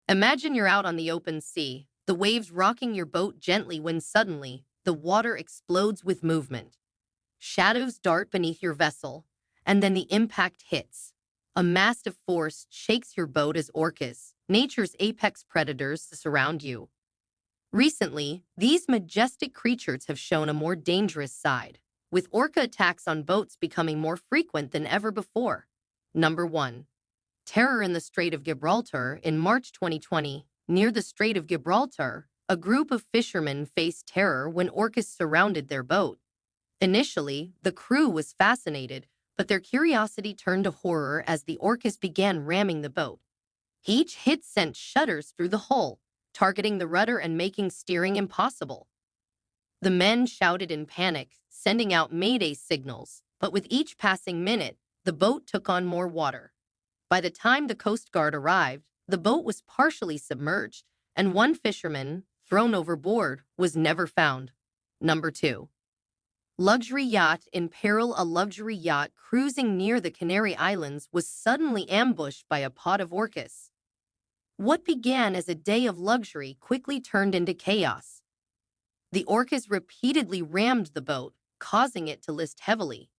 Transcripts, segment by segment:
Imagine you're out on the open sea, the waves rocking your boat gently when suddenly the water explodes with movement. Shadows dart beneath your vessel, and then the impact hits. A massive force shakes your boat as orcas, nature's apex predators, surround you. Recently, these majestic creatures have shown a more dangerous side, with orca attacks on boats becoming more frequent than ever before. Number 1. Terror in the Strait of Gibraltar. In March 2020, near the Strait of Gibraltar, a group of fishermen faced terror when orcas surrounded their boat. Initially, the crew was fascinated, but their curiosity turned to horror as the orcas began ramming the boat. Each hit sent shudders through the hull, targeting the rudder and making steering impossible. The men shouted in panic, sending out mayday signals, but with each passing minute, the boat took on more water. By the time the Coast Guard arrived, the boat was partially submerged, and one fisherman, thrown overboard, was never found. Number 2. Luxury yacht in peril. A luxury yacht cruising near the Canary Islands was suddenly ambushed by a pod of orcas. What began as a day of luxury quickly turned into chaos. The orcas repeatedly rammed the boat, causing it to list heavily.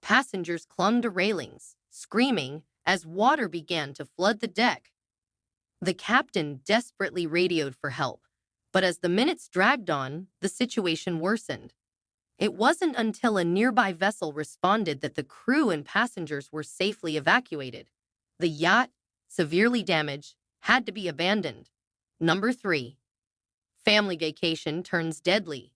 Passengers clung to railings, screaming, as water began to flood the deck. The captain desperately radioed for help, but as the minutes dragged on, the situation worsened. It wasn't until a nearby vessel responded that the crew and passengers were safely evacuated. The yacht, severely damaged, had to be abandoned. Number 3. Family vacation turns deadly.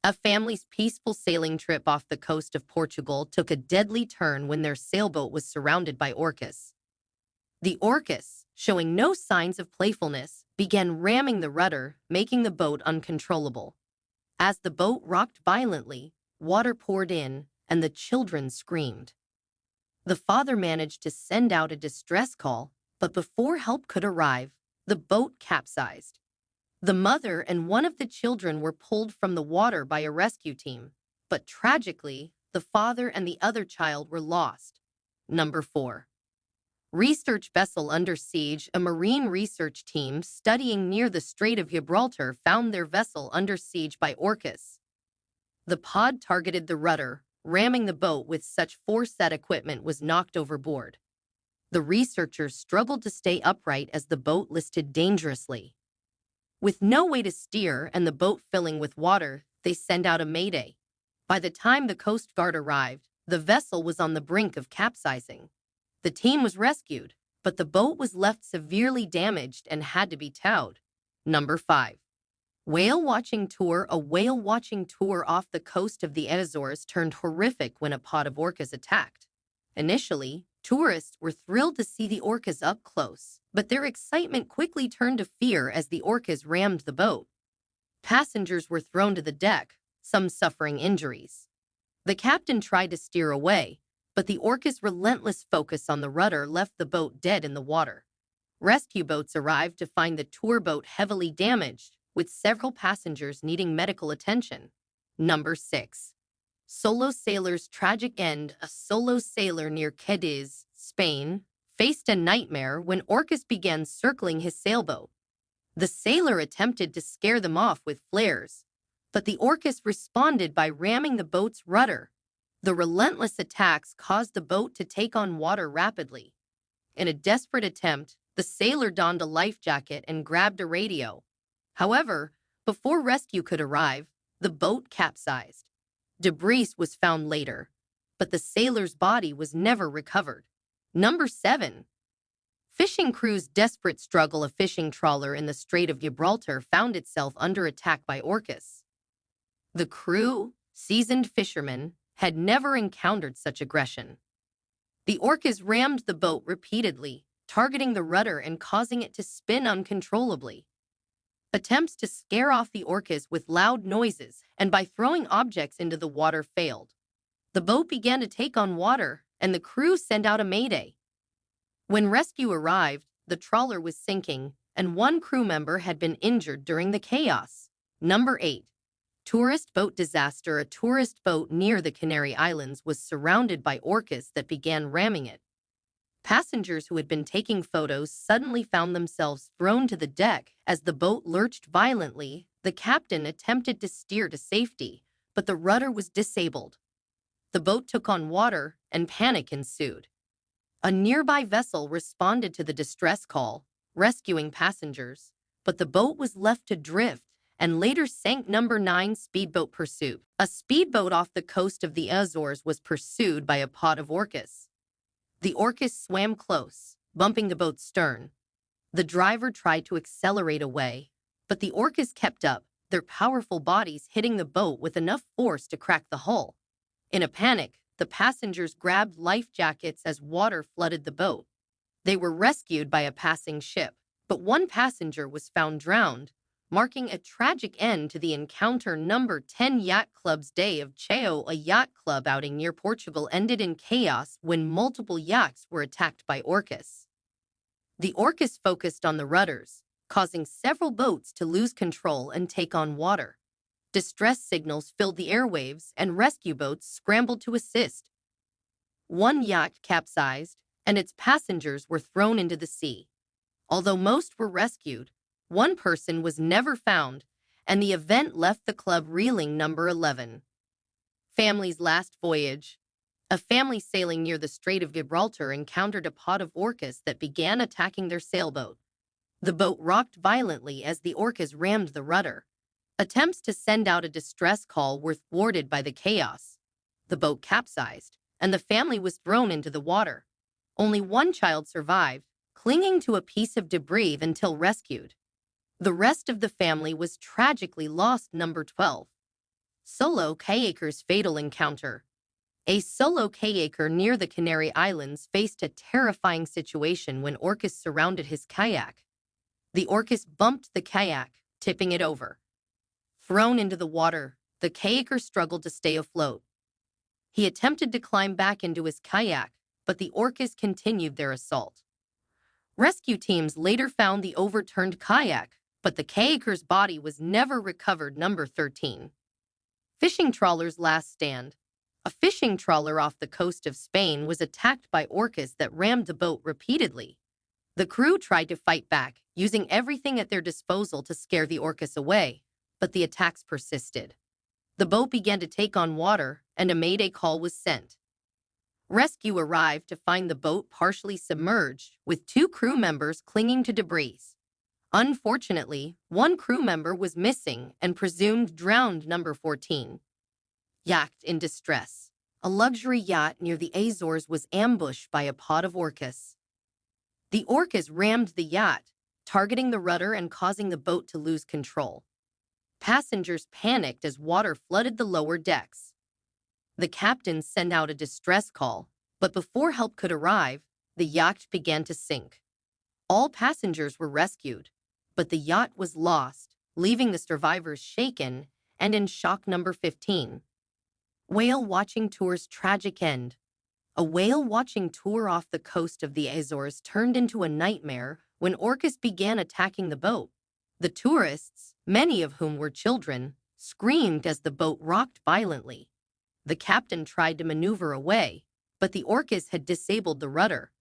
A family's peaceful sailing trip off the coast of Portugal took a deadly turn when their sailboat was surrounded by orcas. The orcas, showing no signs of playfulness, began ramming the rudder, making the boat uncontrollable. As the boat rocked violently, water poured in, and the children screamed. The father managed to send out a distress call, but before help could arrive, the boat capsized. The mother and one of the children were pulled from the water by a rescue team, but tragically, the father and the other child were lost. Number 4. Research vessel under siege. A marine research team studying near the Strait of Gibraltar found their vessel under siege by orcas. The pod targeted the rudder, ramming the boat with such force that equipment was knocked overboard. The researchers struggled to stay upright as the boat listed dangerously. With no way to steer and the boat filling with water, they sent out a mayday. By the time the Coast Guard arrived, the vessel was on the brink of capsizing. The team was rescued, but the boat was left severely damaged and had to be towed. Number 5. Whale watching tour. A whale watching tour off the coast of the Azores turned horrific when a pod of orcas attacked. Initially, tourists were thrilled to see the orcas up close, but their excitement quickly turned to fear as the orcas rammed the boat. Passengers were thrown to the deck, some suffering injuries. The captain tried to steer away, but the orcas' relentless focus on the rudder left the boat dead in the water. Rescue boats arrived to find the tour boat heavily damaged, with several passengers needing medical attention. Number 6. Solo sailor's tragic end. A solo sailor near Cadiz, Spain, faced a nightmare when orcas began circling his sailboat. The sailor attempted to scare them off with flares, but the orcas responded by ramming the boat's rudder. The relentless attacks caused the boat to take on water rapidly. In a desperate attempt, the sailor donned a life jacket and grabbed a radio. However, before rescue could arrive, the boat capsized. Debris was found later, but the sailor's body was never recovered. Number 7. Fishing crew's desperate struggle. A fishing trawler in the Strait of Gibraltar found itself under attack by orcas. The crew, seasoned fishermen, had never encountered such aggression. The orcas rammed the boat repeatedly, targeting the rudder and causing it to spin uncontrollably. Attempts to scare off the orcas with loud noises and by throwing objects into the water failed. The boat began to take on water, and the crew sent out a mayday. When rescue arrived, the trawler was sinking, and one crew member had been injured during the chaos. Number 8. Tourist boat disaster. A tourist boat near the Canary Islands was surrounded by orcas that began ramming it. Passengers who had been taking photos suddenly found themselves thrown to the deck as the boat lurched violently. The captain attempted to steer to safety, but the rudder was disabled. The boat took on water, and panic ensued. A nearby vessel responded to the distress call, rescuing passengers, but the boat was left to drift and later sank. Number 9 Speedboat Pursuit. A speedboat off the coast of the Azores was pursued by a pod of orcas. The orcas swam close, bumping the boat's stern. The driver tried to accelerate away, but the orcas kept up, their powerful bodies hitting the boat with enough force to crack the hull. In a panic, the passengers grabbed life jackets as water flooded the boat. They were rescued by a passing ship, but one passenger was found drowned, marking a tragic end to the encounter. Number 10 Yacht Club's Day of Chao. A yacht club outing near Portugal ended in chaos when multiple yachts were attacked by orcas. The orcas focused on the rudders, causing several boats to lose control and take on water. Distress signals filled the airwaves, and rescue boats scrambled to assist. One yacht capsized, and its passengers were thrown into the sea. Although most were rescued, one person was never found, and the event left the club reeling. Number 11. Family's Last Voyage. A family sailing near the Strait of Gibraltar encountered a pod of orcas that began attacking their sailboat. The boat rocked violently as the orcas rammed the rudder. Attempts to send out a distress call were thwarted by the chaos. The boat capsized, and the family was thrown into the water. Only one child survived, clinging to a piece of debris until rescued. The rest of the family was tragically lost. Number 12. Solo kayaker's fatal encounter. A solo kayaker near the Canary Islands faced a terrifying situation when orcas surrounded his kayak. The orcas bumped the kayak, tipping it over. Thrown into the water, the kayaker struggled to stay afloat. He attempted to climb back into his kayak, but the orcas continued their assault. Rescue teams later found the overturned kayak, but the kayaker's body was never recovered. Number 13. Fishing trawler's last stand. A fishing trawler off the coast of Spain was attacked by orcas that rammed the boat repeatedly. The crew tried to fight back, using everything at their disposal to scare the orcas away, but the attacks persisted. The boat began to take on water, and a mayday call was sent. Rescue arrived to find the boat partially submerged, with 2 crew members clinging to debris. Unfortunately, one crew member was missing and presumed drowned. Number 14. Yacht in distress. A luxury yacht near the Azores was ambushed by a pod of orcas. The orcas rammed the yacht, targeting the rudder and causing the boat to lose control. Passengers panicked as water flooded the lower decks. The captain sent out a distress call, but before help could arrive, the yacht began to sink. All passengers were rescued, but the yacht was lost, leaving the survivors shaken and in shock. Number 15. Whale watching tour's tragic end. A whale watching tour off the coast of the Azores turned into a nightmare when orcas began attacking the boat. The tourists, many of whom were children, screamed as the boat rocked violently. The captain tried to maneuver away, but the orcas had disabled the rudder.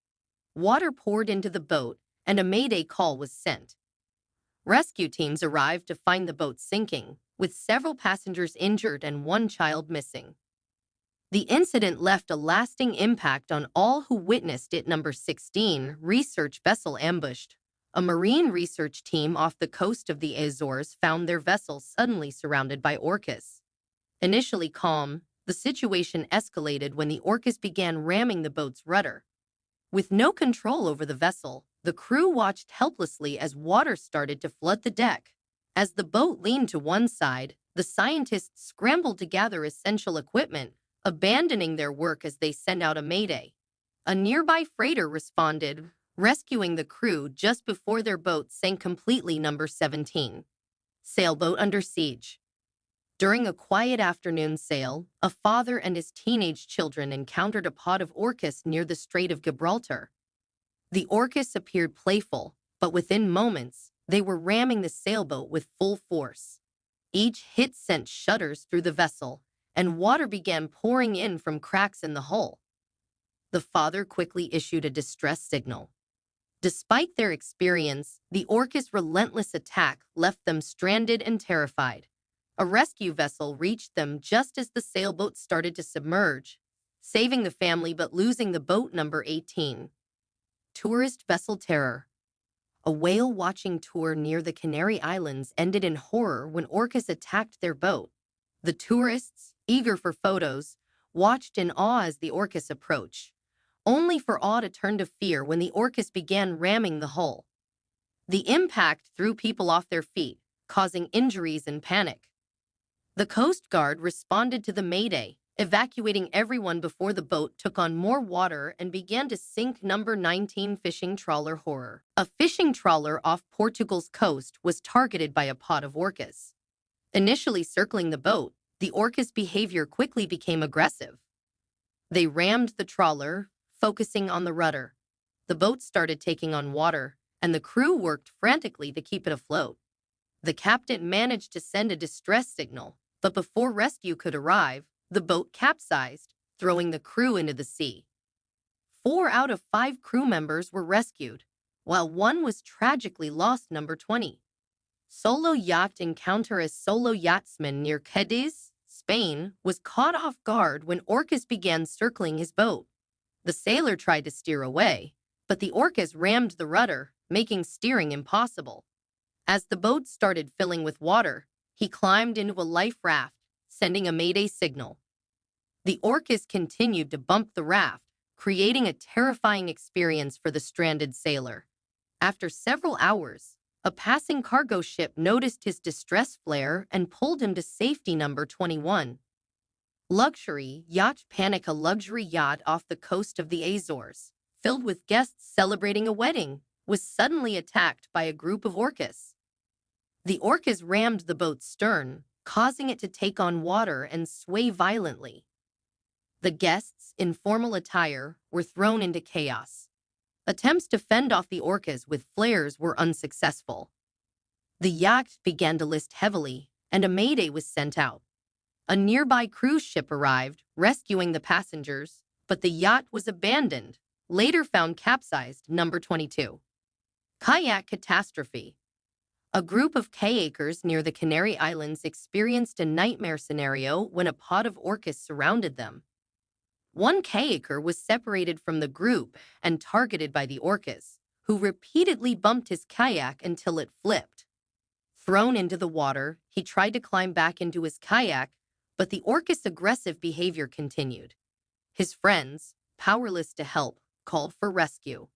Water poured into the boat, and a mayday call was sent. Rescue teams arrived to find the boat sinking, with several passengers injured and one child missing. The incident left a lasting impact on all who witnessed it. Number 16. Research vessel ambushed. A marine research team off the coast of the Azores found their vessel suddenly surrounded by orcas. Initially calm, the situation escalated when the orcas began ramming the boat's rudder. With no control over the vessel, the crew watched helplessly as water started to flood the deck. As the boat leaned to one side, the scientists scrambled to gather essential equipment, abandoning their work as they sent out a mayday. A nearby freighter responded, rescuing the crew just before their boat sank completely. Number 17. Sailboat under siege. During a quiet afternoon sail, a father and his teenage children encountered a pod of orcas near the Strait of Gibraltar. The orcas appeared playful, but within moments, they were ramming the sailboat with full force. Each hit sent shudders through the vessel, and water began pouring in from cracks in the hull. The father quickly issued a distress signal. Despite their experience, the Orca's relentless attack left them stranded and terrified. A rescue vessel reached them just as the sailboat started to submerge, saving the family but losing the boat number 18. Tourist Vessel Terror. A whale-watching tour near the Canary Islands ended in horror when orcas attacked their boat. The tourists, eager for photos, watched in awe as the orcas approached, only for awe to turn to fear when the orcas began ramming the hull. The impact threw people off their feet, causing injuries and panic. The Coast Guard responded to the mayday, evacuating everyone before the boat took on more water and began to sink. Number 19 Fishing Trawler Horror. A fishing trawler off Portugal's coast was targeted by a pod of orcas. Initially circling the boat, the orcas' behavior quickly became aggressive. They rammed the trawler, focusing on the rudder. The boat started taking on water, and the crew worked frantically to keep it afloat. The captain managed to send a distress signal, but before rescue could arrive, the boat capsized, throwing the crew into the sea. 4 out of 5 crew members were rescued, while one was tragically lost. Number 20. Solo yacht encounter. A solo yachtsman near Cadiz, Spain, was caught off guard when orcas began circling his boat. The sailor tried to steer away, but the orcas rammed the rudder, making steering impossible. As the boat started filling with water, he climbed into a life raft, sending a mayday signal. The orcas continued to bump the raft, creating a terrifying experience for the stranded sailor. After several hours, a passing cargo ship noticed his distress flare and pulled him to safety. Number 21. Luxury Yacht Panic. A luxury yacht off the coast of the Azores, filled with guests celebrating a wedding, was suddenly attacked by a group of orcas. The orcas rammed the boat's stern, causing it to take on water and sway violently. The guests, in formal attire, were thrown into chaos. Attempts to fend off the orcas with flares were unsuccessful. The yacht began to list heavily, and a mayday was sent out. A nearby cruise ship arrived, rescuing the passengers, but the yacht was abandoned, later found capsized. Number 22. Kayak Catastrophe. A group of kayakers near the Canary Islands experienced a nightmare scenario when a pod of orcas surrounded them. One kayaker was separated from the group and targeted by the orcas, who repeatedly bumped his kayak until it flipped. Thrown into the water, he tried to climb back into his kayak, but the orcas' aggressive behavior continued. His friends, powerless to help, called for rescue.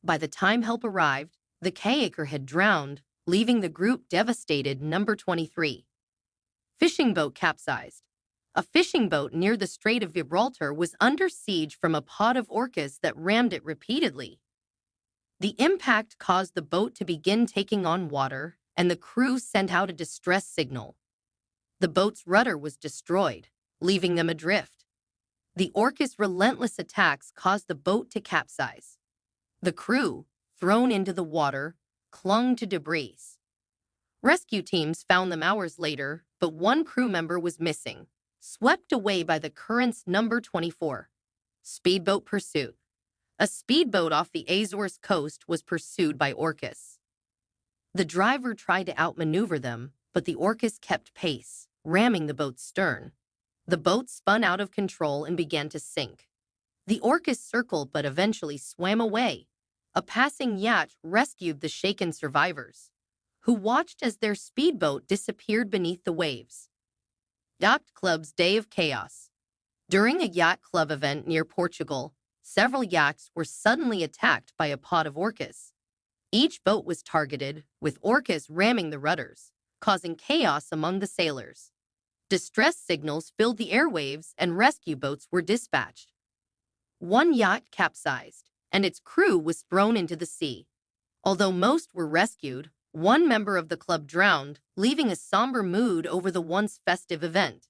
By the time help arrived, the kayaker had drowned, leaving the group devastated. Number 23. Fishing boat capsized. A fishing boat near the Strait of Gibraltar was under siege from a pod of orcas that rammed it repeatedly. The impact caused the boat to begin taking on water, and the crew sent out a distress signal. The boat's rudder was destroyed, leaving them adrift. The orcas' relentless attacks caused the boat to capsize. The crew, thrown into the water, clung to debris. Rescue teams found them hours later, but one crew member was missing, swept away by the currents. Number 24. Speedboat Pursuit. A speedboat off the Azores coast was pursued by orcas. The driver tried to outmaneuver them, but the orcas kept pace, ramming the boat's stern. The boat spun out of control and began to sink. The orcas circled but eventually swam away. A passing yacht rescued the shaken survivors, who watched as their speedboat disappeared beneath the waves. Yacht Club's Day of Chaos. During a yacht club event near Portugal, several yachts were suddenly attacked by a pod of orcas. Each boat was targeted, with orcas ramming the rudders, causing chaos among the sailors. Distress signals filled the airwaves and rescue boats were dispatched. One yacht capsized, and its crew was thrown into the sea. Although most were rescued, one member of the club drowned, leaving a somber mood over the once festive event.